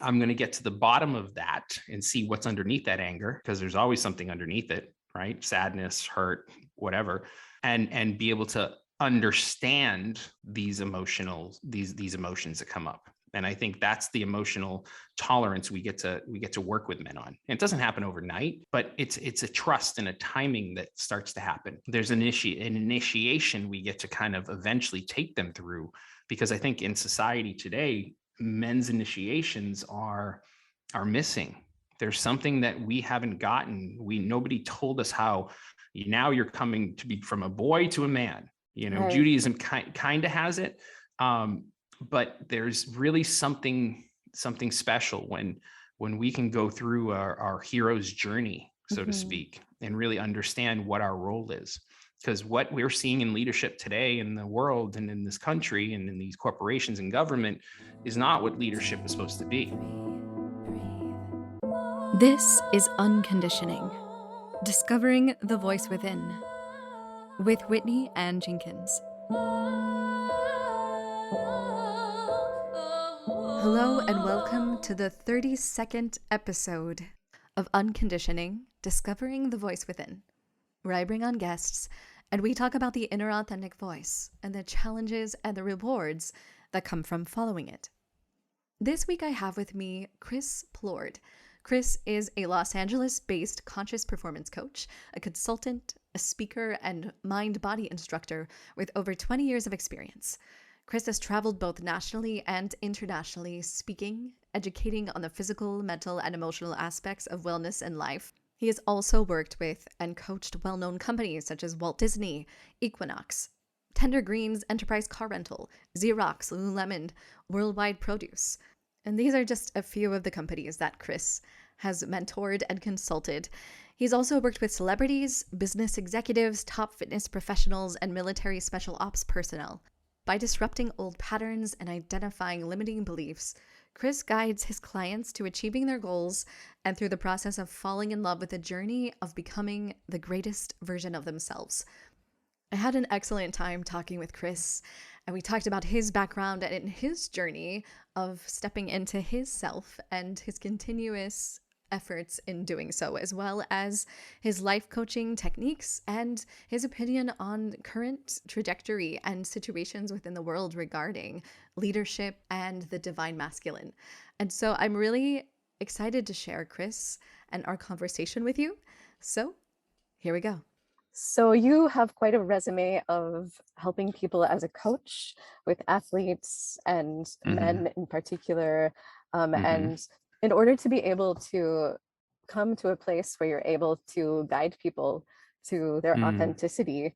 I'm going to get to the bottom of that and see what's underneath that anger, because there's always something underneath it, right? Sadness, hurt, whatever, and be able to understand these emotions that come up. And I think that's the emotional tolerance we get to work with men on. And it doesn't happen overnight, but it's a trust and a timing that starts to happen. There's an initiation we get to kind of eventually take them through, because I think in society today, men's initiations are missing. There's something that we haven't gotten. Nobody told us how now you're coming to be from a boy to a man. Right. Judaism kind of has it. But there's really something special when we can go through our hero's journey, so to speak, and really understand what our role is. Because what we're seeing in leadership today in the world and in this country and in these corporations and government is not what leadership is supposed to be. This is Unconditioning, Discovering the Voice Within, with Whitney Ann Jenkins. Hello and welcome to the 32nd episode of Unconditioning, Discovering the Voice Within, where I bring on guests and we talk about the inner authentic voice and the challenges and the rewards that come from following it. This week I have with me Chris Plourde. Chris is a Los Angeles-based conscious performance coach, a consultant, a speaker, and mind-body instructor with over 20 years of experience. Chris has traveled both nationally and internationally, speaking, educating on the physical, mental, and emotional aspects of wellness and life. He has also worked with and coached well-known companies such as Walt Disney, Equinox, Tender Greens Enterprise Car Rental, Xerox, Lululemon, Worldwide Produce. And these are just a few of the companies that Chris has mentored and consulted. He's also worked with celebrities, business executives, top fitness professionals, and military special ops personnel. By disrupting old patterns and identifying limiting beliefs, Chris guides his clients to achieving their goals and through the process of falling in love with the journey of becoming the greatest version of themselves. I had an excellent time talking with Chris, and we talked about his background and his journey of stepping into his self and his continuous efforts in doing so, as well as his life coaching techniques and his opinion on current trajectory and situations within the world regarding leadership and the divine masculine. And so I'm really excited to share Chris and our conversation with you. So here we go. So you have quite a resume of helping people as a coach with athletes and men in particular. And in order to be able to come to a place where you're able to guide people to their authenticity,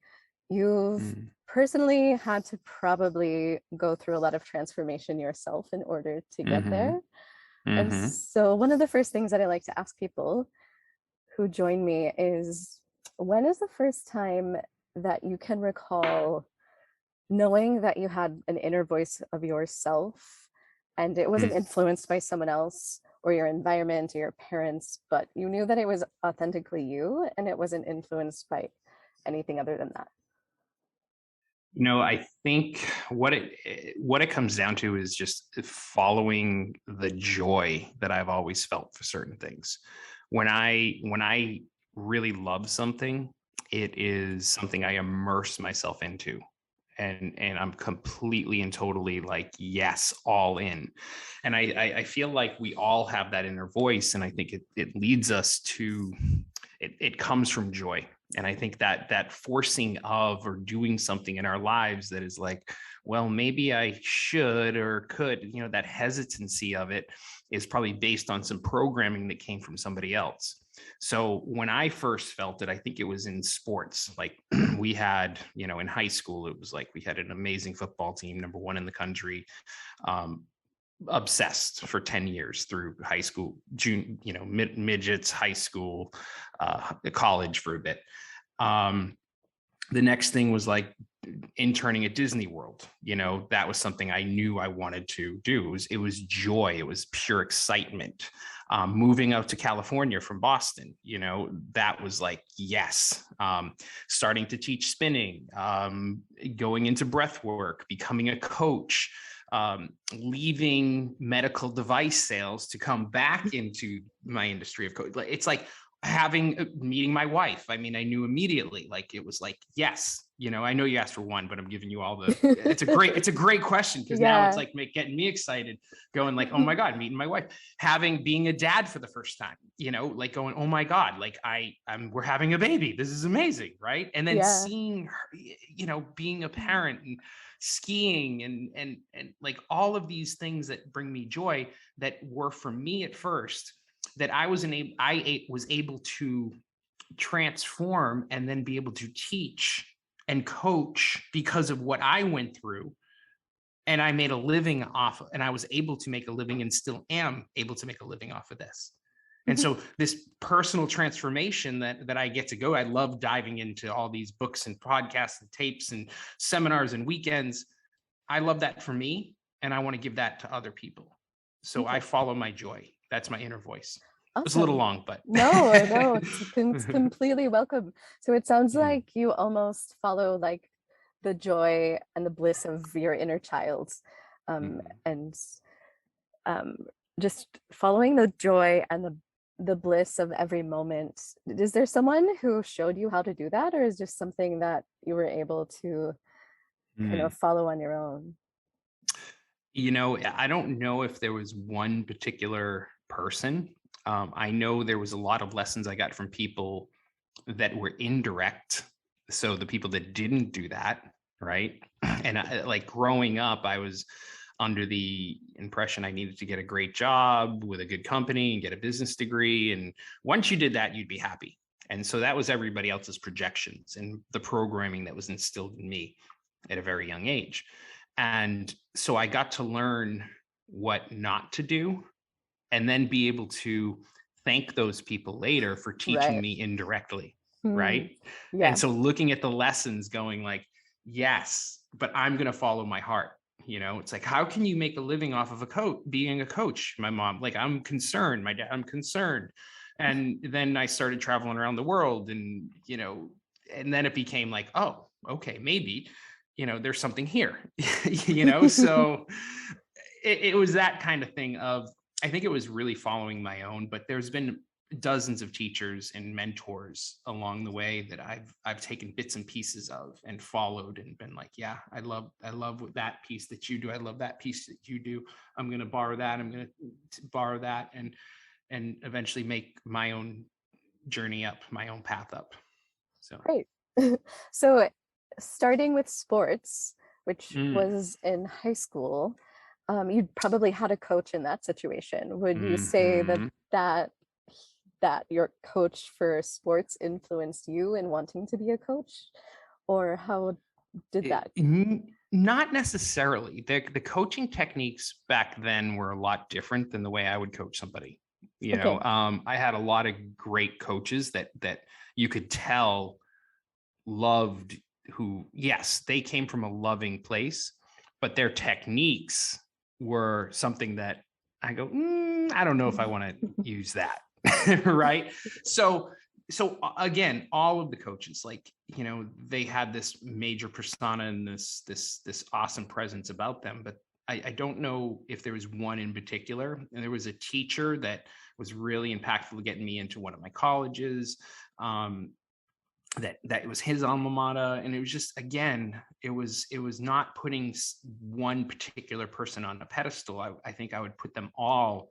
you've personally had to probably go through a lot of transformation yourself in order to get there. And so one of the first things that I like to ask people who join me is, when is the first time that you can recall knowing that you had an inner voice of yourself and it wasn't influenced by someone else or your environment or your parents, but you knew that it was authentically you and it wasn't influenced by anything other than that? I think what it comes down to is just following the joy that I've always felt for certain things. When I really love something, it is something I immerse myself into. And I'm completely and totally like, yes, all in. And I feel like we all have that inner voice. And I think it leads us to, it comes from joy. And I think that forcing of or doing something in our lives that is like, well, maybe I should or could, that hesitancy of it is probably based on some programming that came from somebody else. So when I first felt it, I think it was in sports. Like we had, in high school, it was like we had an amazing football team, number one in the country, obsessed for 10 years through high school, midgets, high school, college for a bit. The next thing was like interning at Disney World. That was something I knew I wanted to do. It was joy. It was pure excitement. Moving out to California from Boston, that was like, yes. Starting to teach spinning, going into breath work, becoming a coach, leaving medical device sales to come back into my industry of coaching. It's like meeting my wife. I mean, I knew immediately, like, it was like, yes, I know you asked for one, but I'm giving you all the, it's a great question. Because now it's like getting me excited, going like, oh my God, meeting my wife, being a dad for the first time, like going, oh my God, like we're having a baby. This is amazing. Right. And then seeing her, being a parent and skiing and like all of these things that bring me joy, that were for me at first, that I was able to transform and then be able to teach and coach because of what I went through. And I made a living and I was able to make a living, and still am able to make a living off of this. And so this personal transformation that I get to go, I love diving into all these books and podcasts and tapes and seminars and weekends. I love that for me, and I want to give that to other people. So I follow my joy. That's my inner voice. Awesome. It's a little long, but no, it's completely welcome. So it sounds like you almost follow like the joy and the bliss of your inner child, and just following the joy and the bliss of every moment. Is there someone who showed you how to do that, or is just something that you were able to kind of follow on your own? I don't know if there was one particular person. I know there was a lot of lessons I got from people that were indirect. So the people that didn't do that, right? And like growing up, I was under the impression I needed to get a great job with a good company and get a business degree. And once you did that, you'd be happy. And so that was everybody else's projections and the programming that was instilled in me at a very young age. And so I got to learn what not to do, and then be able to thank those people later for teaching me indirectly. Right. Yeah. And so looking at the lessons, going like, yes, but I'm going to follow my heart. It's like, how can you make a living off of being a coach? My mom, like, I'm concerned. My dad, I'm concerned. And then I started traveling around the world, and, and then it became like, oh, okay, maybe, there's something here, so it was that kind of thing of, I think it was really following my own, but there's been dozens of teachers and mentors along the way that I've taken bits and pieces of and followed, and been like, yeah, I love that piece that you do. I love that piece that you do. I'm going to borrow that. I'm going to borrow that, and eventually make my own journey up, my own path up. So great. So starting with sports, which was in high school, you probably had a coach in that situation. Would you say that your coach for sports influenced you in wanting to be a coach, or how did that? Not necessarily. The coaching techniques back then were a lot different than the way I would coach somebody. I had a lot of great coaches that you could tell loved, who, yes, they came from a loving place, but their techniques were something that I go, I don't know if I want to use that. Right. So again, all of the coaches, like, they had this major persona and this awesome presence about them, but I don't know if there was one in particular. And there was a teacher that was really impactful, getting me into one of my colleges, that it was his alma mater. And it was just, again, it was not putting one particular person on a pedestal. I think I would put them all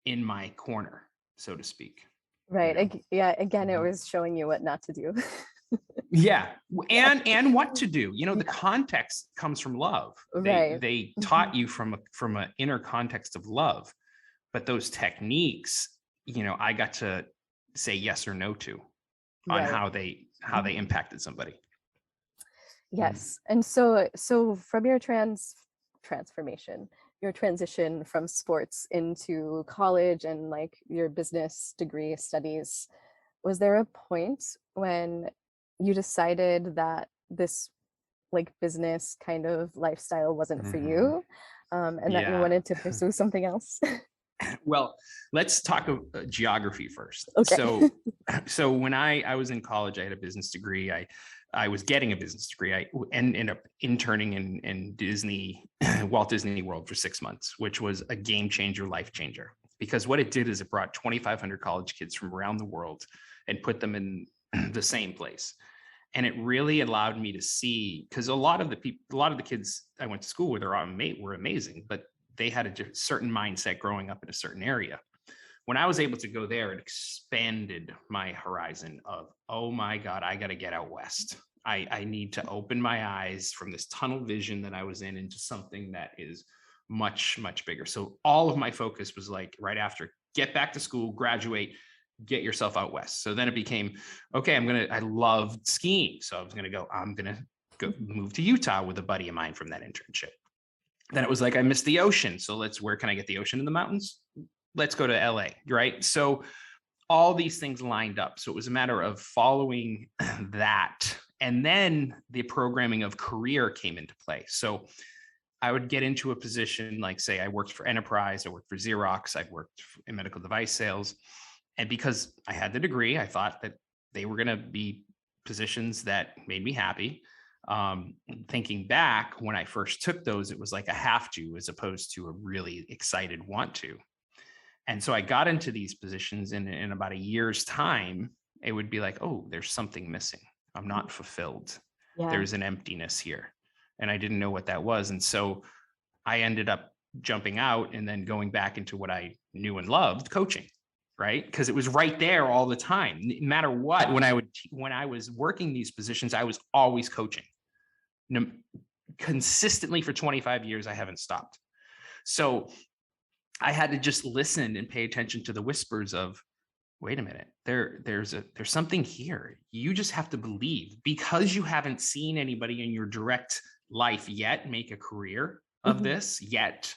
in my corner, so to speak. Right. Yeah. Again, it was showing you what not to do. Yeah. And what to do. The context comes from love. They taught you from an inner context of love, but those techniques, I got to say yes or no to on how they impacted somebody. Yes. And so from your transformation, your transition from sports into college and like your business degree studies, was there a point when you decided that this like business kind of lifestyle wasn't for you, and that you wanted to pursue something else? Well, let's talk geography first. Okay. So when I was in college, I had a business degree. I I was getting a business degree. I ended up interning in Disney, Walt Disney World for 6 months, which was a game changer, life changer. Because what it did is it brought 2,500 college kids from around the world and put them in the same place. And it really allowed me to see, because a lot of the kids I went to school with were amazing, but they had a certain mindset growing up in a certain area. When I was able to go there, it expanded my horizon of, oh my God, I got to get out west. I need to open my eyes from this tunnel vision that I was in into something that is much, much bigger. So all of my focus was like right after, get back to school, graduate, get yourself out west. So then it became, okay, I loved skiing. So I'm going to go move to Utah with a buddy of mine from that internship. Then it was like, I missed the ocean. So where can I get the ocean in the mountains? Let's go to LA, right? So all these things lined up. So it was a matter of following that. And then the programming of career came into play. So I would get into a position like, say, I worked for Enterprise, I worked for Xerox, I worked in medical device sales. And because I had the degree, I thought that they were going to be positions that made me happy. Thinking back, when I first took those, it was like a have to, as opposed to a really excited want to. And so I got into these positions, and in about a year's time, it would be like, oh, there's something missing. I'm not fulfilled. Yeah. There's an emptiness here. And I didn't know what that was. And so I ended up jumping out and then going back into what I knew and loved, coaching, right? Because it was right there all the time. No matter what, when I was working these positions, I was always coaching. Consistently for 25 years, I haven't stopped. So I had to just listen and pay attention to the whispers of, wait a minute, there's something here. You just have to believe, because you haven't seen anybody in your direct life yet make a career of this yet.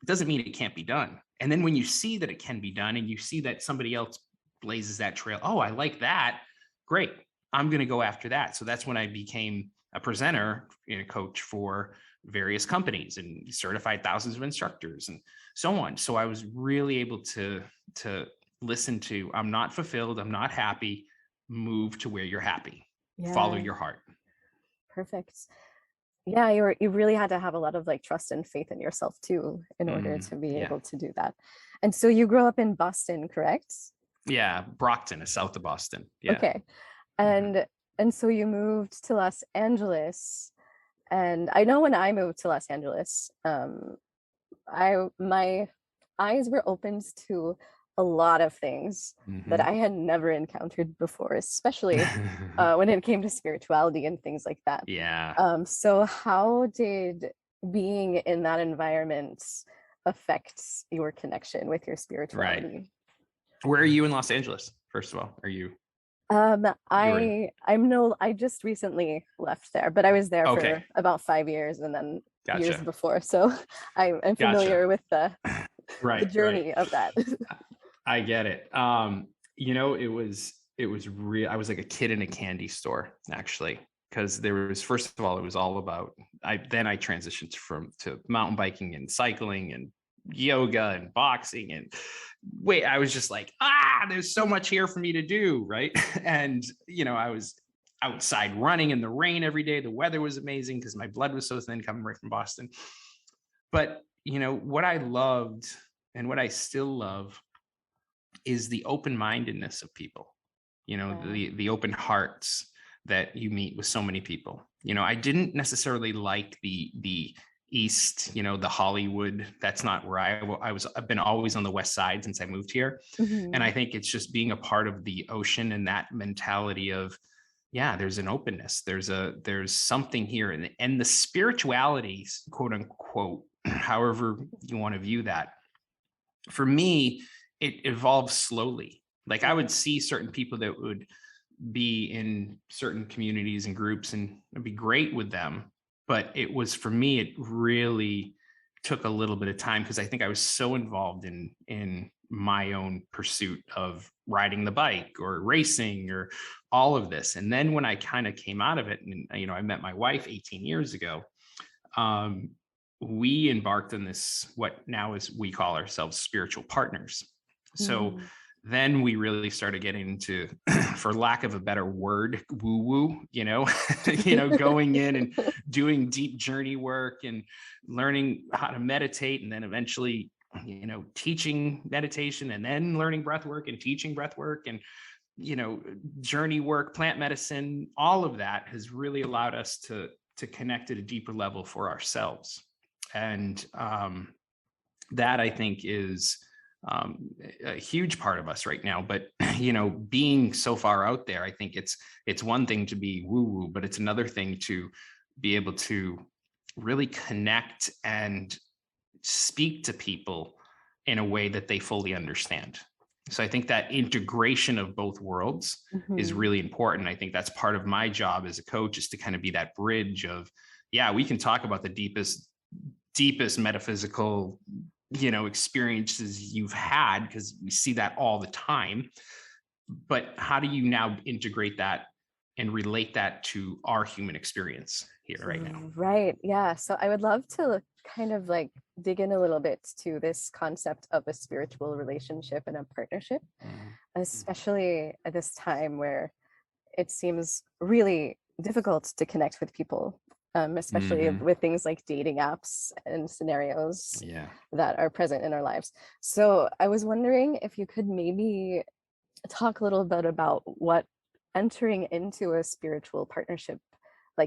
It doesn't mean it can't be done. And then when you see that it can be done, and you see that somebody else blazes that trail, oh, I like that. Great. I'm going to go after that. So that's when I became a presenter and a coach for various companies and certified thousands of instructors and so on. So I was really able to listen to, I'm not fulfilled, I'm not happy, move to where you're happy. Yeah. Follow your heart. Perfect. Yeah, you really had to have a lot of like trust and faith in yourself too, in order to be able to do that. And so you grew up in Boston, correct? Yeah, Brockton is south of Boston. Yeah. Okay. And so you moved to Los Angeles. And I know when I moved to Los Angeles, my eyes were opened to a lot of things that I had never encountered before, especially when it came to spirituality and things like that. Yeah. So how did being in that environment affect your connection with your spirituality? Right. Where are you in Los Angeles, first of all? Are you? I just recently left there, but I was there for about 5 years, and then years before. So I'm familiar with the journey of that. I get it. It was real. I was like a kid in a candy store, actually, because there was, first of all, it was all about, I transitioned to mountain biking and cycling and yoga and boxing, and I was just like, there's so much here for me to do. Right. And, I was outside running in the rain every day. The weather was amazing because my blood was so thin coming right from Boston. But, what I loved and what I still love is the open-mindedness of people, the open hearts that you meet with so many people. I didn't necessarily like the East, the Hollywood. That's not where I've been always on the West Side since I moved here. And I think it's just being a part of the ocean and that mentality of, there's an openness. There's something here. And the spirituality, quote unquote, however you want to view that, for me, it evolves slowly. Like I would see certain people that would be in certain communities and groups, and it'd be great with them. But it was, for me, it really took a little bit of time, because I think I was so involved in my own pursuit of riding the bike or racing or all of this. And then when I kind of came out of it, and I met my wife 18 years ago, we embarked on this, what now is, we call ourselves spiritual partners. So then we really started getting into, for lack of a better word, woo woo, going in and doing deep journey work and learning how to meditate, and then eventually, teaching meditation, and then learning breath work and teaching breath work, and journey work, plant medicine. All of that has really allowed us to connect at a deeper level for ourselves. And that, I think, is a huge part of us right now. But being so far out there, I think it's one thing to be woo woo, but it's another thing to be able to really connect and speak to people in a way that they fully understand. So I think that integration of both worlds is really important. I think that's part of my job as a coach, is to kind of be that bridge of, yeah, we can talk about the deepest metaphysical, experiences you've had, because we see that all the time. But how do you now integrate that and relate that to our human experience here right now? Right. Yeah. So I would love to kind of like dig in a little bit to this concept of a spiritual relationship and a partnership, especially at this time where it seems really difficult to connect with people, especially with things like dating apps and scenarios that are present in our lives. So I was wondering if you could maybe talk a little bit about what entering into a spiritual partnership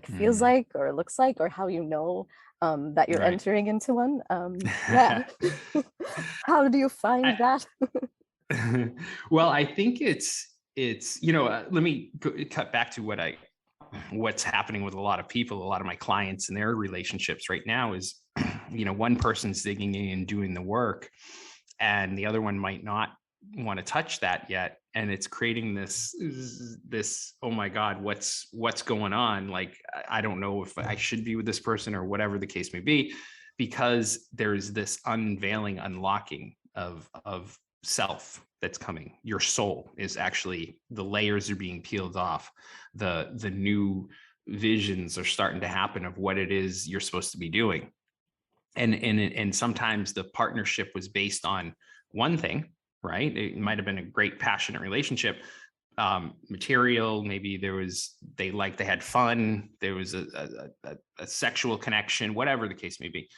feels like, or looks like, or how that you're entering into one. Yeah. How do you find that? Well, I think it's let me cut back to what's happening with a lot of people, a lot of my clients and their relationships right now is, one person's digging in and doing the work, and the other one might not want to touch that yet. And it's creating this, oh my God, what's going on? Like, I don't know if I should be with this person or whatever the case may be, because there's this unlocking of self that's coming. Your soul is actually, the layers are being peeled off. The new visions are starting to happen of what it is you're supposed to be doing. And sometimes the partnership was based on one thing, right? It might have been a great passionate relationship, material. Maybe they had fun. There was a sexual connection, whatever the case may be.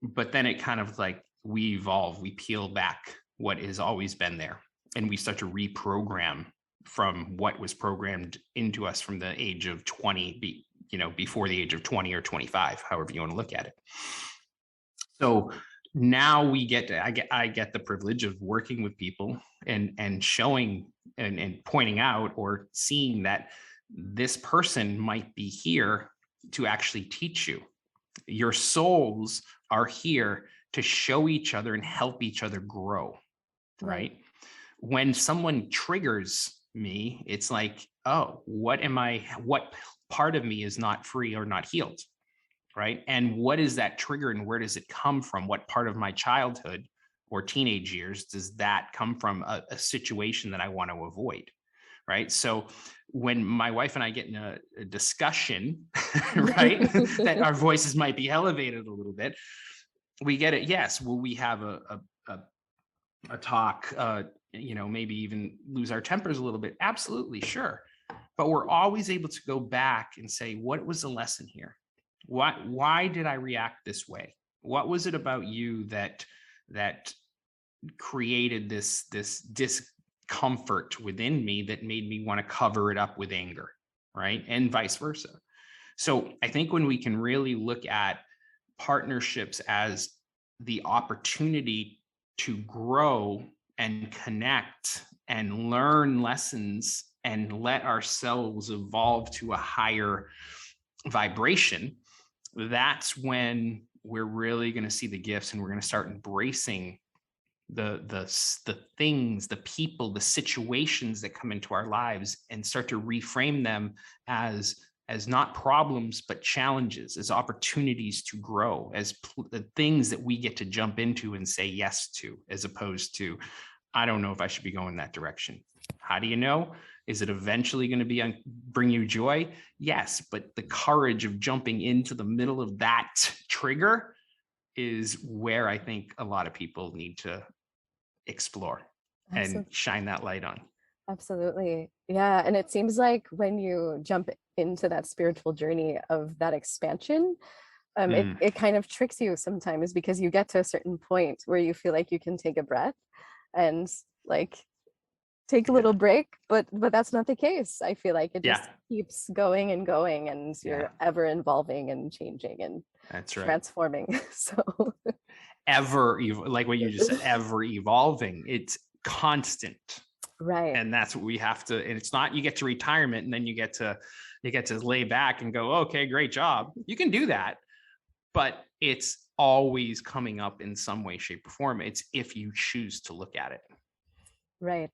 But then it kind of like, we evolve, we peel back what has always been there, and we start to reprogram from what was programmed into us from the age of 20, before the age of 20 or 25, however you want to look at it. So now I get the privilege of working with people and showing and pointing out or seeing that this person might be here to actually teach you. Your souls are here to show each other and help each other grow, right? When someone triggers me, it's like, oh, what part of me is not free or not healed, right? And what is that trigger, and where does it come from? What part of my childhood or teenage years does that come from, a situation that I want to avoid, right? So when my wife and I get in a discussion, right, that our voices might be elevated a little bit, we get it. Yes. Will we have a talk, maybe even lose our tempers a little bit? Absolutely. Sure. But we're always able to go back and say, what was the lesson here? Why did I react this way? What was it about you that created this discomfort within me that made me want to cover it up with anger, right? And vice versa. So I think when we can really look at partnerships as the opportunity to grow and connect and learn lessons and let ourselves evolve to a higher vibration, that's when we're really going to see the gifts, and we're going to start embracing the things, the people, the situations that come into our lives, and start to reframe them as not problems, but challenges, as opportunities to grow, as the things that we get to jump into and say yes to, as opposed to, I don't know if I should be going that direction. How do you know? Is it eventually going to bring you joy? Yes, but the courage of jumping into the middle of that trigger is where I think a lot of people need to explore. and shine that light on. Absolutely. Yeah. And it seems like when you jump into that spiritual journey of that expansion, it kind of tricks you sometimes because you get to a certain point where you feel like you can take a breath and like take a little break, but that's not the case. I feel like it just keeps going and going, and you're ever evolving and changing and that's right, transforming. So like what you just said, ever evolving. It's constant. Right. And that's what we have to, and it's not you get to retirement and then you get to lay back and go, okay, great job. You can do that, but it's always coming up in some way, shape, or form. It's if you choose to look at it. Right.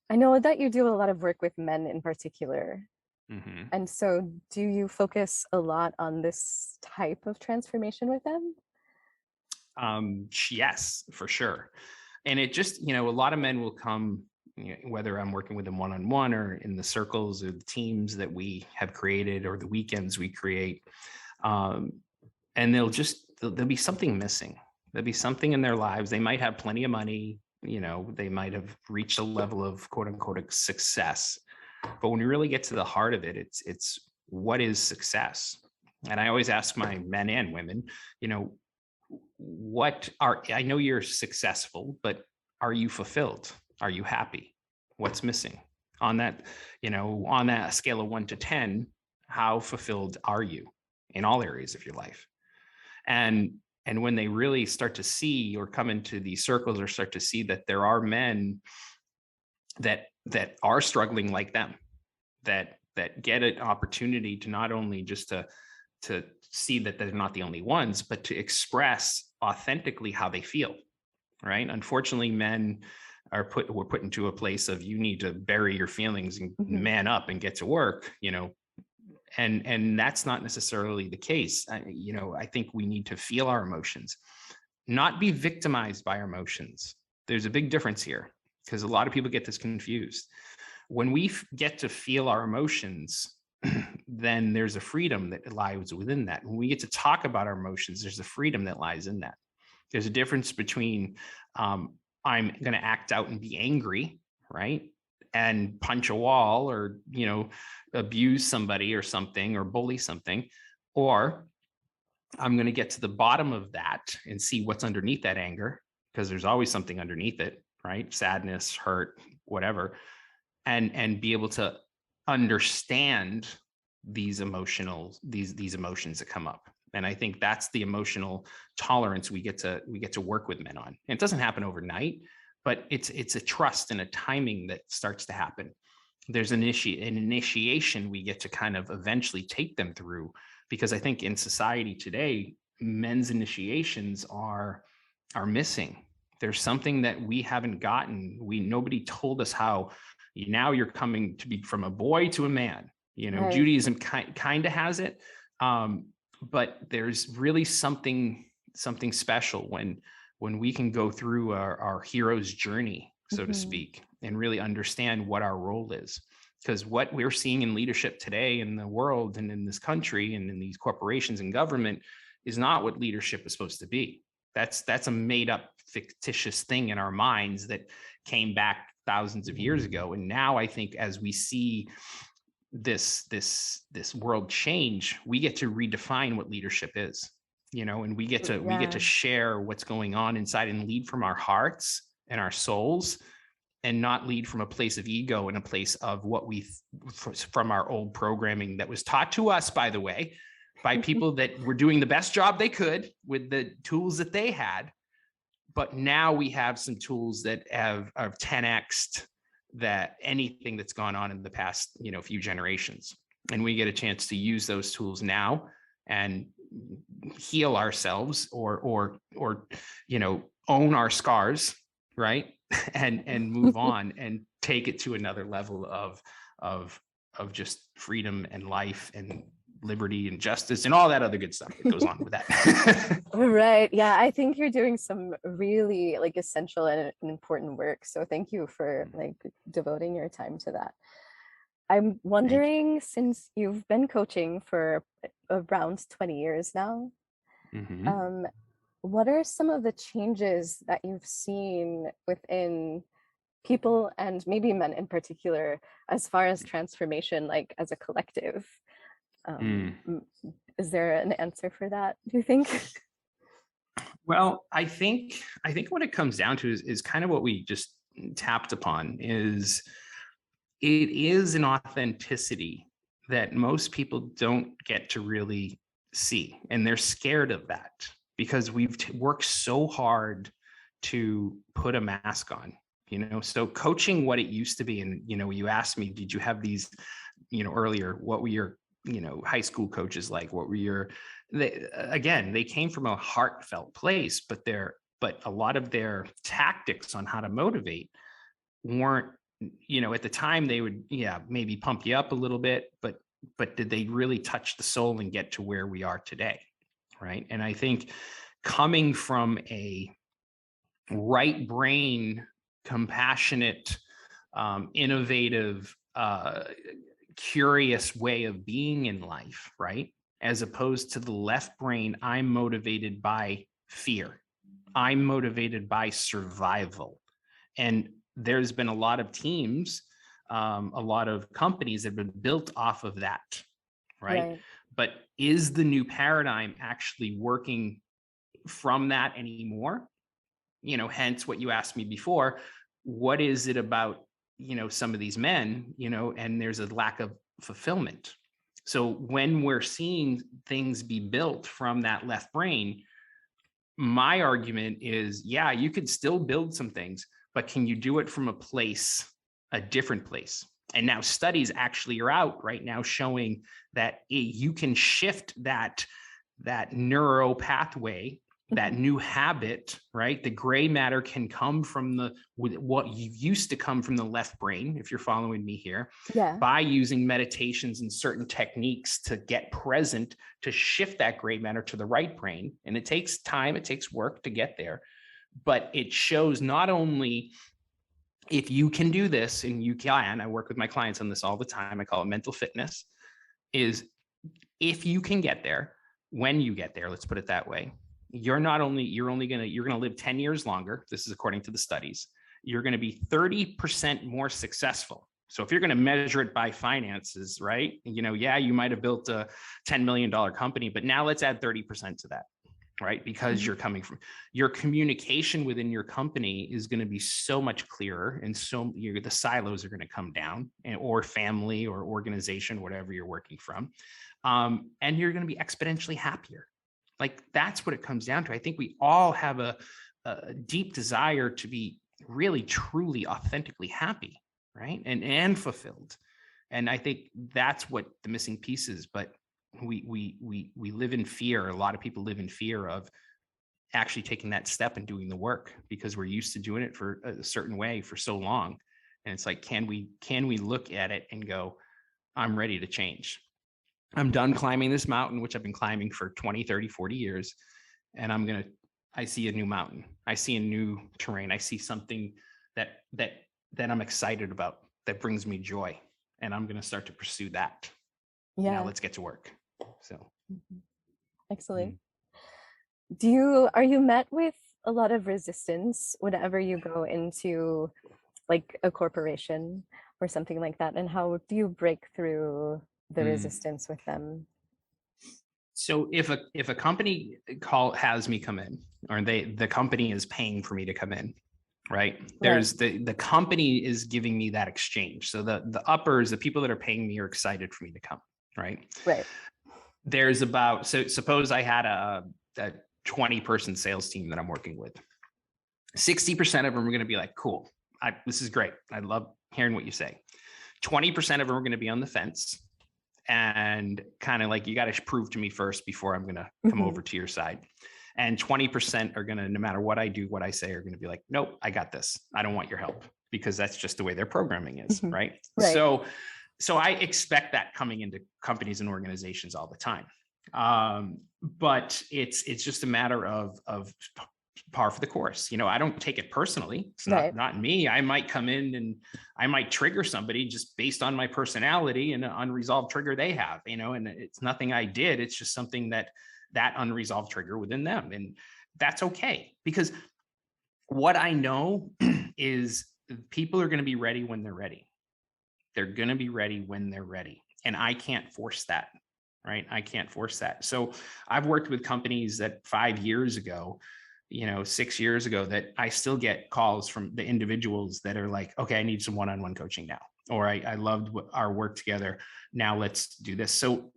I know that you do a lot of work with men in particular. Mm-hmm. And so do you focus a lot on this type of transformation with them? Yes, for sure. And it just, a lot of men will come, whether I'm working with them one-on-one or in the circles or the teams that we have created or the weekends we create. And there'll be something missing. There'll be something in their lives. They might have plenty of money, they might have reached a level of quote unquote success. But when we really get to the heart of it, it's what is success? And I always ask my men and women, I know you're successful, but are you fulfilled? Are you happy? What's missing on that, on that scale of 1 to 10, how fulfilled are you in all areas of your life? And when they really start to see or come into these circles or start to see that there are men that are struggling like them, that get an opportunity to not only just to see that they're not the only ones, but to express authentically how they feel, right? Unfortunately, men we're put into a place of you need to bury your feelings and man up and get to work, and that's not necessarily the case. I think we need to feel our emotions, not be victimized by our emotions. There's a big difference here because a lot of people get this confused. When we get to feel our emotions, then there's a freedom that lies within that. When we get to talk about our emotions, there's a freedom that lies in that. There's a difference between I'm going to act out and be angry, right? And punch a wall or, abuse somebody or something or bully something, or I'm going to get to the bottom of that and see what's underneath that anger, because there's always something underneath it, right? Sadness, hurt, whatever. And be able to understand these emotions that come up. And I think that's the emotional tolerance we get to work with men on. And it doesn't happen overnight, but it's a trust and a timing that starts to happen. There's an initiation we get to kind of eventually take them through, because I think in society today, men's initiations are missing. There's something that we haven't gotten. Nobody told us how. Now you're coming to be from a boy to a man. Right. Judaism kind of has it, but there's really something special when we can go through our hero's journey, so to speak, and really understand what our role is. Because what we're seeing in leadership today in the world and in this country and in these corporations and government is not what leadership is supposed to be. That's a made up fictitious thing in our minds that came back thousands of years ago. And now I think as we see this world change, we get to redefine what leadership is, and we get to share what's going on inside and lead from our hearts and our souls, and not lead from a place of ego and a place of what from our old programming that was taught to us, by the way, by people that were doing the best job they could with the tools that they had. But now we have some tools that have 10x'd that anything that's gone on in the past, few generations. And we get a chance to use those tools now and heal ourselves or own our scars, right? and move on and take it to another level of just freedom and life and liberty and justice and all that other good stuff that goes on with that. Right. Yeah, I think you're doing some really essential and important work. So thank you for devoting your time to that. I'm wondering, since you've been coaching for around 20 years now, what are some of the changes that you've seen within people, and maybe men in particular, as far as transformation, like as a collective? Is there an answer for that, do you think? Well, I think what it comes down to is kind of what we just tapped upon, is it is an authenticity that most people don't get to really see, and they're scared of that because we've worked so hard to put a mask on, so coaching, what it used to be, and you asked me, did you have these, earlier, what were your high school coaches like, what were they came from a heartfelt place, but a lot of their tactics on how to motivate weren't, at the time they would, maybe pump you up a little bit, but did they really touch the soul and get to where we are today? Right. And I think coming from a right brain, compassionate, innovative, curious way of being in life, right, as opposed to the left brain, I'm motivated by fear, I'm motivated by survival. And there's been a lot of teams, a lot of companies that have been built off of that, right? But is the new paradigm actually working from that anymore? Hence what you asked me before, what is it about, some of these men, and there's a lack of fulfillment. So when we're seeing things be built from that left brain, my argument is, yeah, you could still build some things, but can you do it from a different place? And now studies actually are out right now showing that you can shift that neuro pathway, that new habit, right? The gray matter can come from what you used to come from the left brain, if you're following me here, by using meditations and certain techniques to get present, to shift that gray matter to the right brain. And it takes time, it takes work to get there, but it shows not only if you can do this, and you can, I work with my clients on this all the time, I call it mental fitness, is if you can get there, when you get there, let's put it that way, you're going to live 10 years longer. This is according to the studies. You're going to be 30% more successful. So if you're going to measure it by finances, right? You might have built a $10 million company, but now let's add 30% to that, right? Because you're coming from your communication within your company is going to be so much clearer, and so the silos are going to come down, or family or organization, whatever you're working from. And you're going to be exponentially happier. Like, that's what it comes down to. I think we all have a deep desire to be really, truly, authentically happy, right? And fulfilled. And I think that's what the missing piece is. But we live in fear. A lot of people live in fear of actually taking that step and doing the work, because we're used to doing it for a certain way for so long. And it's like, can we look at it and go, I'm ready to change. I'm done climbing this mountain, which I've been climbing for 20, 30, 40 years. And I see a new mountain. I see a new terrain. I see something that I'm excited about, that brings me joy. And I'm going to start to pursue that. Now let's get to work. So. Excellent. Are you met with a lot of resistance whenever you go into like a corporation or something like that? And how do you break through the resistance with them? So if a company has me come in, or the company is paying for me to come in, right? There's the company is giving me that exchange. So the uppers, the people that are paying me, are excited for me to come, right? Right. There's suppose I had a 20-person sales team that I'm working with. 60% of them are going to be like, cool, this is great, I love hearing what you say. 20% of them are going to be on the fence, and kind of like, you got to prove to me first before I'm going to come over to your side. And 20% are going to, no matter what I do, what I say, are going to be like, nope, I got this, I don't want your help, because that's just the way their programming is. Right. So I expect that coming into companies and organizations all the time. But it's just a matter of par for the course. I don't take it personally. It's not me. I might come in and I might trigger somebody just based on my personality and an unresolved trigger they have, and it's nothing I did. It's just something that unresolved trigger within them. And that's okay, because what I know is people are going to be ready when they're ready. They're going to be ready when they're ready. And I can't force that, right? I can't force that. So I've worked with companies that 5 years ago, 6 years ago, that I still get calls from the individuals that are like, okay, I need some one-on-one coaching now, or I loved our work together. Now let's do this. So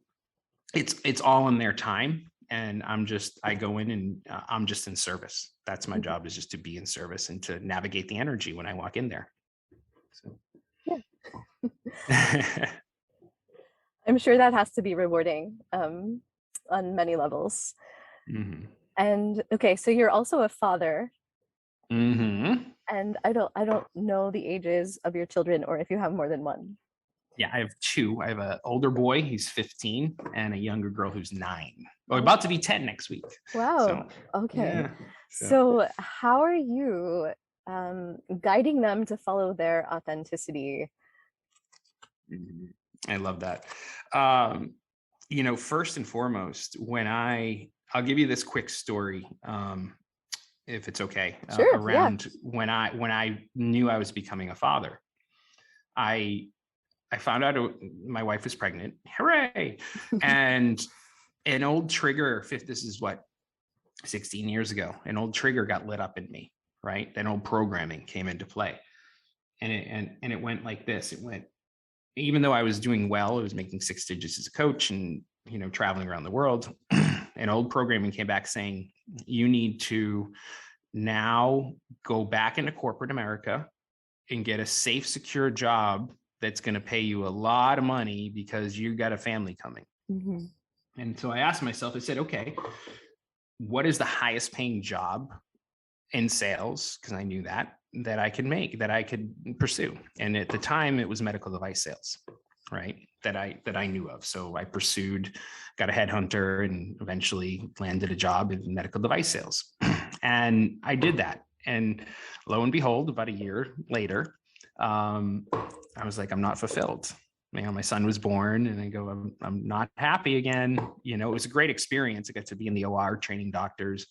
it's all in their time. And I go in and I'm just in service. That's my job, is just to be in service and to navigate the energy when I walk in there. So. Yeah. I'm sure that has to be rewarding on many levels. Mm-hmm. And okay, so you're also a father. Mm-hmm. And I don't know the ages of your children, or if you have more than one. Yeah, I have two. I have an older boy, he's 15, and a younger girl who's 9. We're about to be 10 next week. Wow. So, okay. Yeah, so how are you guiding them to follow their authenticity? I love that. First and foremost, I'll give you this quick story, if it's okay. Sure, around when I knew I was becoming a father. I found out my wife was pregnant. Hooray! And an old trigger, this is what, 16 years ago, an old trigger got lit up in me, right? An old programming came into play. And it went like this. It went, even though I was doing well, I was making 6 digits as a coach and, traveling around the world, an old programming came back saying, you need to now go back into corporate America and get a safe, secure job that's going to pay you a lot of money because you got a family coming. Mm-hmm. And so I asked myself, I said, okay, what is the highest paying job in sales? Because I knew that I could make, that I could pursue. And at the time it was medical device sales, right? That I knew of. So I pursued, got a headhunter, and eventually landed a job in medical device sales. And I did that. And lo and behold, about a year later, I was like, I'm not fulfilled. My son was born, and I go, I'm not happy again. It was a great experience. I got to be in the OR training doctors,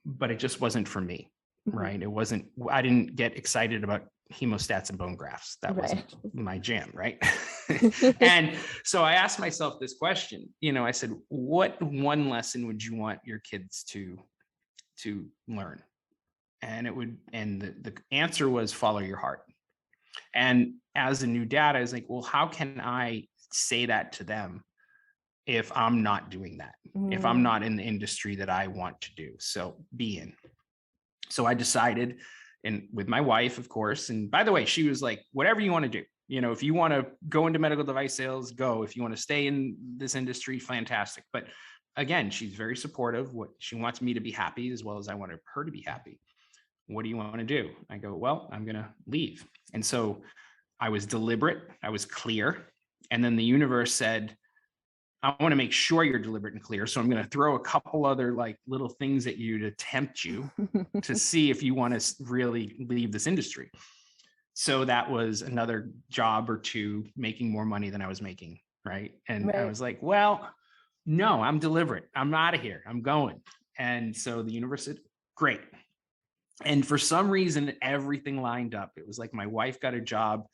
but it just wasn't for me, right? It wasn't, I didn't get excited about hemostats and bone grafts. That wasn't my jam, right? And so I asked myself this question, I said, what one lesson would you want your kids to learn? And the answer was follow your heart. And as a new dad, I was like, well, how can I say that to them if I'm not doing that, if I'm not in the industry that I want to do, be in? So I decided, and with my wife, of course, and by the way, she was like, whatever you want to do, if you want to go into medical device sales, go. If you want to stay in this industry, fantastic. But again, she's very supportive. She wants me to be happy as well as I wanted her to be happy. What do you want to do? I go, well, I'm going to leave. And so I was deliberate. I was clear. And then the universe said, I want to make sure you're deliberate and clear. So I'm going to throw a couple other little things at you to tempt you to see if you want to really leave this industry. So that was another job or two, making more money than I was making. Right. And I was like, well, no, I'm deliberate. I'm out of here. I'm going. And so the universe said, great. And for some reason, everything lined up. It was like my wife got a job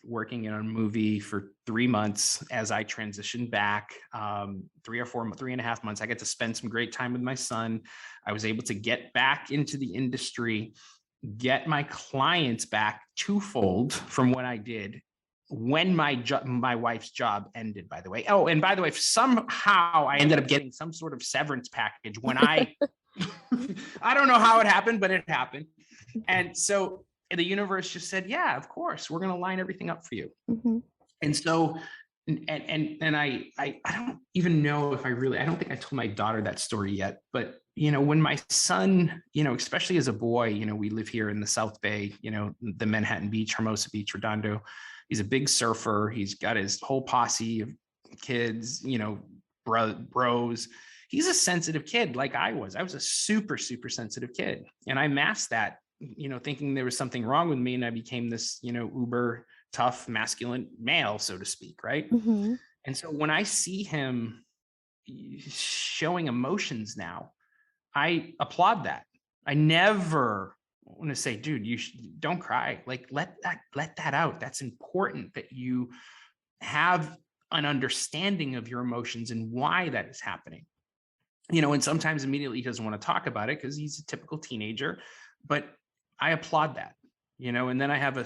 working in a movie for 3 months as I transitioned back, 3.5 months. I got to spend some great time with my son. I was able to get back into the industry, get my clients back twofold from what I did when my wife's job ended, by the way. Oh, and by the way, somehow I ended up getting some sort of severance package when I don't know how it happened, but it happened. And so the universe just said, yeah, of course, we're going to line everything up for you. And so, and I don't even know if I don't think I told my daughter that story yet, but, when my son, especially as a boy, we live here in the South Bay, the Manhattan Beach, Hermosa Beach, Redondo. He's a big surfer. He's got his whole posse of kids, bros. He's a sensitive kid like I was. I was a super, super sensitive kid. And I masked that, thinking there was something wrong with me. And I became this, uber tough, masculine male, so to speak. Right. And so when I see him showing emotions now, I applaud that. I never want to say, dude, don't cry. Like, let that out. That's important that you have an understanding of your emotions and why that is happening. And sometimes immediately he doesn't want to talk about it because he's a typical teenager, but I applaud that, and then I have a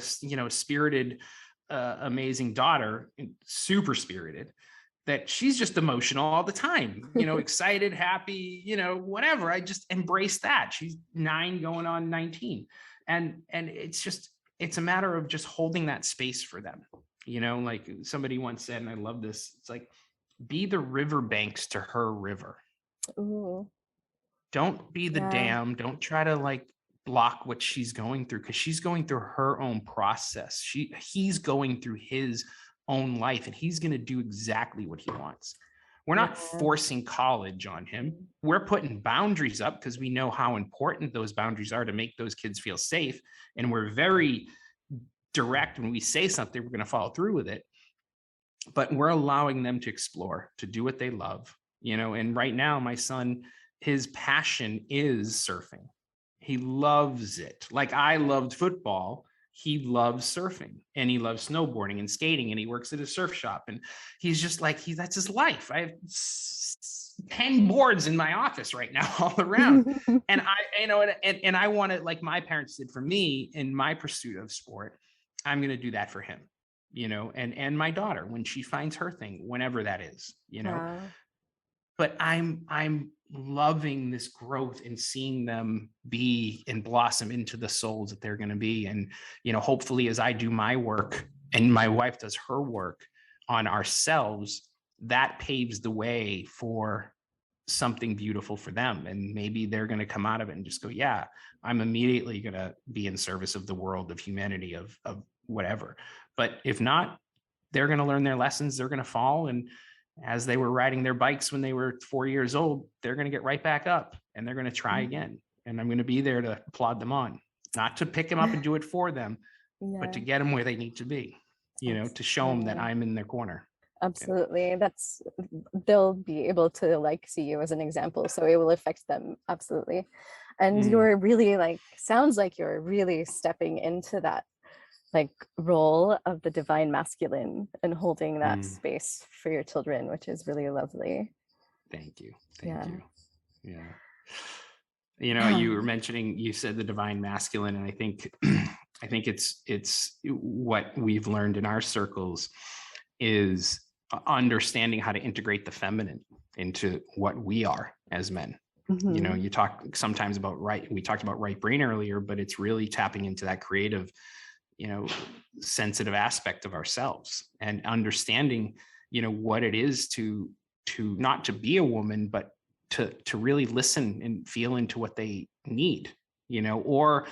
spirited, amazing daughter, super spirited, that she's just emotional all the time, excited, happy, whatever. I just embrace that. She's 9 going on 19. And it's a matter of just holding that space for them. Like somebody once said, and I love this, it's like, be the riverbanks to her river. Ooh. Don't be the dam. Don't try to like block what she's going through, because she's going through her own process. He's going through his own life, and he's going to do exactly what he wants. We're not forcing college on him. We're putting boundaries up because we know how important those boundaries are to make those kids feel safe. And we're very direct when we say something, we're going to follow through with it. But we're allowing them to explore, to do what they love, and right now my son, his passion is surfing. He loves it. Like I loved football. He loves surfing, and he loves snowboarding and skating, and he works at a surf shop, and he's just like, that's his life. I have 10 boards in my office right now all around. And I want to, like my parents did for me in my pursuit of sport, I'm going to do that for him, and my daughter, when she finds her thing, whenever that is, Wow. But I'm loving this growth and seeing them be and blossom into the souls that they're going to be. And, hopefully as I do my work and my wife does her work on ourselves, that paves the way for something beautiful for them. And maybe they're going to come out of it and just go, yeah, I'm immediately going to be in service of the world, of humanity, of whatever. But if not, they're going to learn their lessons. They're going to fall. And as they were riding their bikes when they were 4 years old, they're going to get right back up and they're going to try again. And I'm going to be there to applaud them on, not to pick them up and do it for them, but to get them where they need to be, to show them that I'm in their corner. Absolutely. They'll be able to like see you as an example. So it will affect them. Absolutely. And you're really sounds like you're really stepping into that role of the divine masculine and holding that space for your children, which is really lovely. Thank you. Thank you. Yeah. You were mentioning, you said the divine masculine, and I think it's what we've learned in our circles is understanding how to integrate the feminine into what we are as men. You talk sometimes about we talked about right brain earlier, but it's really tapping into that creative, sensitive aspect of ourselves and understanding, what it is to not to be a woman, but to really listen and feel into what they need, or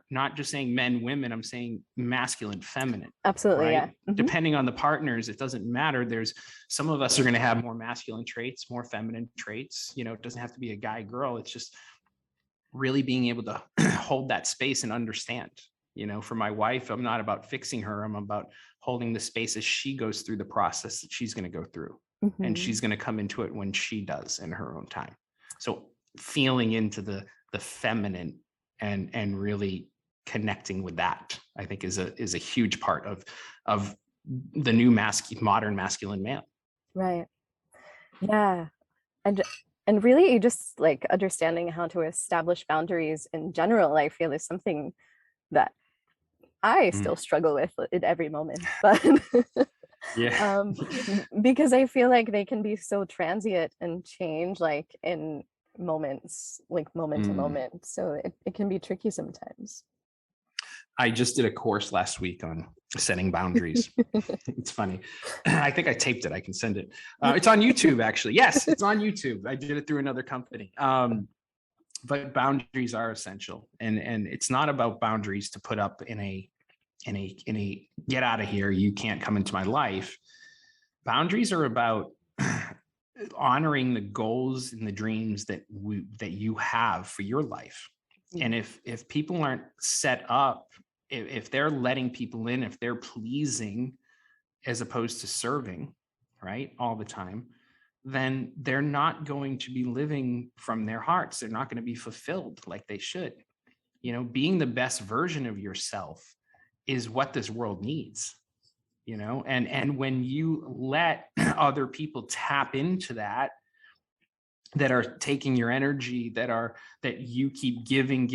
not just saying men, women, I'm saying masculine, feminine. Absolutely. Right? Yeah. Depending on the partners, it doesn't matter. There's some of us are going to have more masculine traits, more feminine traits. It doesn't have to be a guy, girl. It's just really being able to hold that space and understand. For my wife, I'm not about fixing her. I'm about holding the space as she goes through the process that she's going to go through. And she's going to come into it when she does in her own time. So feeling into the feminine and really connecting with that, I think is a huge part of the new modern masculine male. Right. Yeah. And really just understanding how to establish boundaries in general, I feel is something that I still struggle with in every moment, but because I feel like they can be so transient and change in moments, moment to moment. So it can be tricky sometimes. I just did a course last week on setting boundaries. It's funny. I think I taped it. I can send it. It's on YouTube, actually. Yes, it's on YouTube. I did it through another company. But boundaries are essential, and it's not about boundaries to put up in a get out of here, you can't come into my life. Boundaries are about honoring the goals and the dreams that you have for your life. And if people aren't set up, if they're letting people in, if they're pleasing as opposed to serving, right, all the time, then they're not going to be living from their hearts. They're not going to be fulfilled like they should. being the best version of yourself is what this world needs, and when you let other people tap into that are taking your energy, that you keep giving,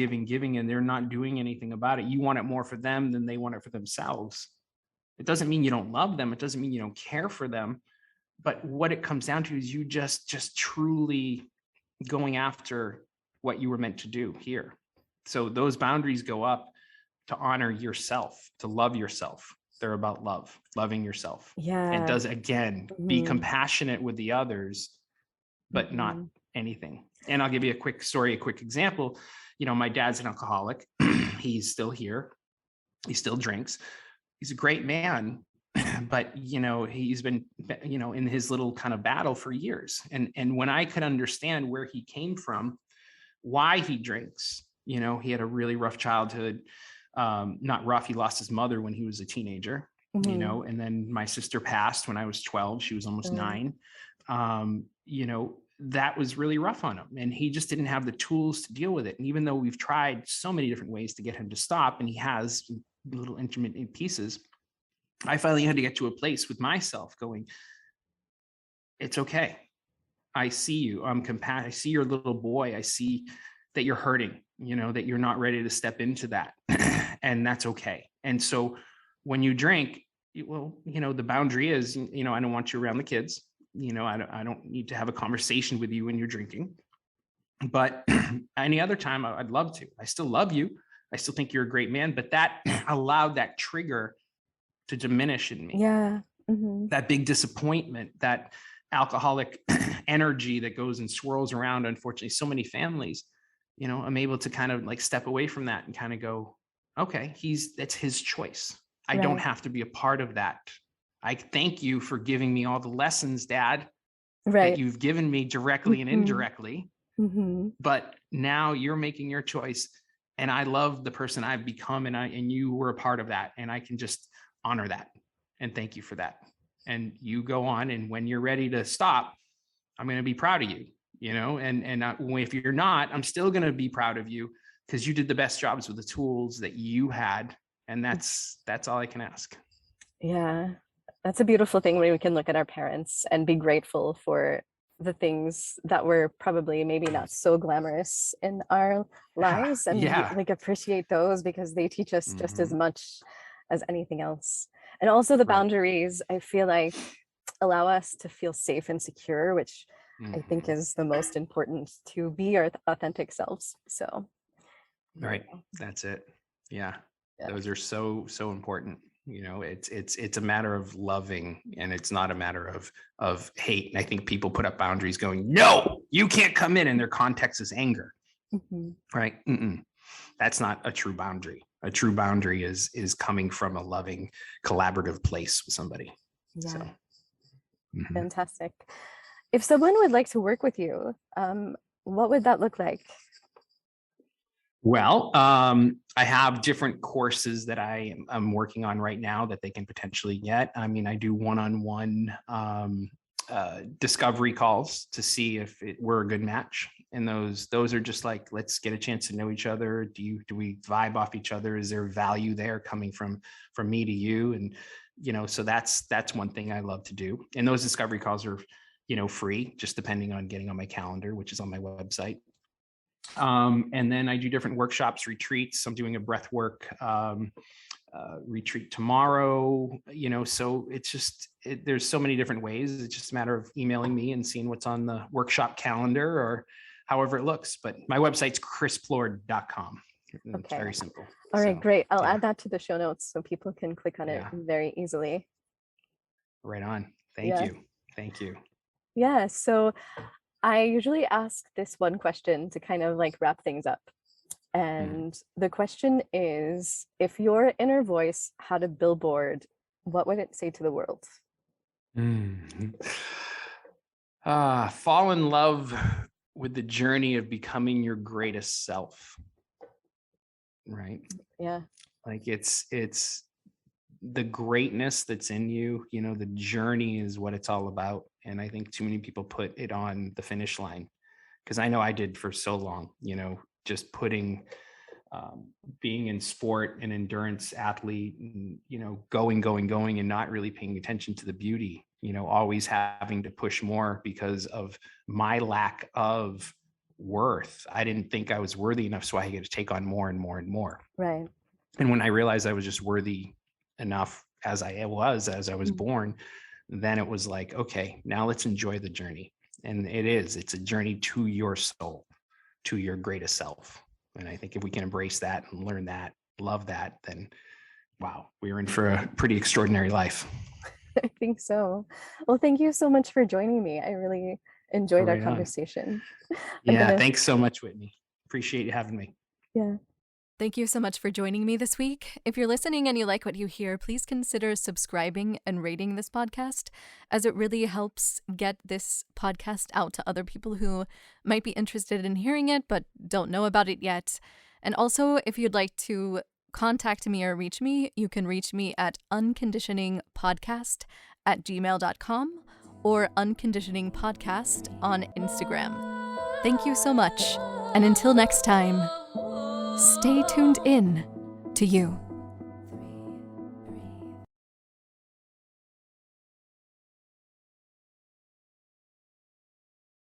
and they're not doing anything about it. You want it more for them than they want it for themselves. It doesn't mean you don't love them. It doesn't mean you don't care for them. But what it comes down to is you just truly going after what you were meant to do here. So those boundaries go up to honor yourself, to love yourself. They're about loving yourself. Yeah. And does, again, be compassionate with the others, but not anything. And I'll give you a quick story, a quick example. My dad's an alcoholic. He's still here. He still drinks. He's a great man, but he's been in his little kind of battle for years. And when I could understand where he came from, why he drinks, he had a really rough childhood. Not rough, he lost his mother when he was a teenager, and then my sister passed when I was 12. She was almost 9. That was really rough on him, and he just didn't have the tools to deal with it. And even though we've tried so many different ways to get him to stop, and he has little intermittent pieces, I finally had to get to a place with myself going, it's okay. I see you. I'm compassionate. I see your little boy. I see that you're hurting, that you're not ready to step into that. And that's okay. And so when you drink, the boundary is, I don't want you around the kids. I don't need to have a conversation with you when you're drinking. But any other time, I'd love to. I still love you. I still think you're a great man. But that allowed that trigger to diminish in me. Yeah. That big disappointment, that alcoholic energy that goes and swirls around, unfortunately, so many families, I'm able to kind of like step away from that and kind of go, okay, that's his choice. I don't have to be a part of that. I thank you for giving me all the lessons, Dad, that you've given me directly and indirectly. But now you're making your choice, and I love the person I've become, and you were a part of that, and I can just honor that and thank you for that. And you go on, and when you're ready to stop, I'm going to be proud of you, and if you're not, I'm still going to be proud of you, because you did the best jobs with the tools that you had. And that's all I can ask. Yeah. That's a beautiful thing when we can look at our parents and be grateful for the things that were probably maybe not so glamorous in our lives, and like appreciate those, because they teach us just as much as anything else. And also the boundaries, I feel like, allow us to feel safe and secure, which I think is the most important to be our authentic selves. So right, that's it. Yeah. Those are so important. It's a matter of loving, and it's not a matter of hate. And I think people put up boundaries going, no, you can't come in, and their context is anger. Right? That's not a true boundary. A true boundary is coming from a loving, collaborative place with somebody. Yeah. So, fantastic. If someone would like to work with you, what would that look like? Well, I have different courses that I'm working on right now that they can potentially get. I mean, I do one-on-one discovery calls to see if we're a good match. And those are just like, let's get a chance to know each other. Do we vibe off each other? Is there value there coming from me to you? And, so that's one thing I love to do. And those discovery calls are, free, just depending on getting on my calendar, which is on my website. And then I do different workshops, retreats. I'm doing a breath work retreat tomorrow, so it's just, there's so many different ways. It's just a matter of emailing me and seeing what's on the workshop calendar, or however it looks. But my website's Plourde.com. It's very simple. All right, great. I'll add that to the show notes so people can click on it very easily. Right on. Thank you. Yeah, so I usually ask this one question to kind of like wrap things up. And the question is, if your inner voice had a billboard, what would it say to the world? Fall in love with the journey of becoming your greatest self. Right? Yeah. Like it's the greatness that's in you, the journey is what it's all about. And I think too many people put it on the finish line, because I know I did for so long, just putting being in sport, an endurance athlete, and, going and not really paying attention to the beauty, always having to push more because of my lack of worth. I didn't think I was worthy enough, so I had to take on more and more and more. Right. And when I realized I was just worthy enough as I was born, then it was like, okay, now let's enjoy the journey. And it's a journey to your soul, to your greatest self. And I think if we can embrace that and learn that, love that, then wow, we're in for a pretty extraordinary life. I think so. Well, thank you so much for joining me. I really enjoyed our conversation. Yeah, thanks so much, Whitney. Appreciate you having me. Yeah. Thank you so much for joining me this week. If you're listening and you like what you hear, please consider subscribing and rating this podcast, as it really helps get this podcast out to other people who might be interested in hearing it but don't know about it yet. And also, if you'd like to contact me or reach me, you can reach me at unconditioningpodcast@gmail.com or unconditioningpodcast on Instagram. Thank you so much. And until next time, stay tuned in to you.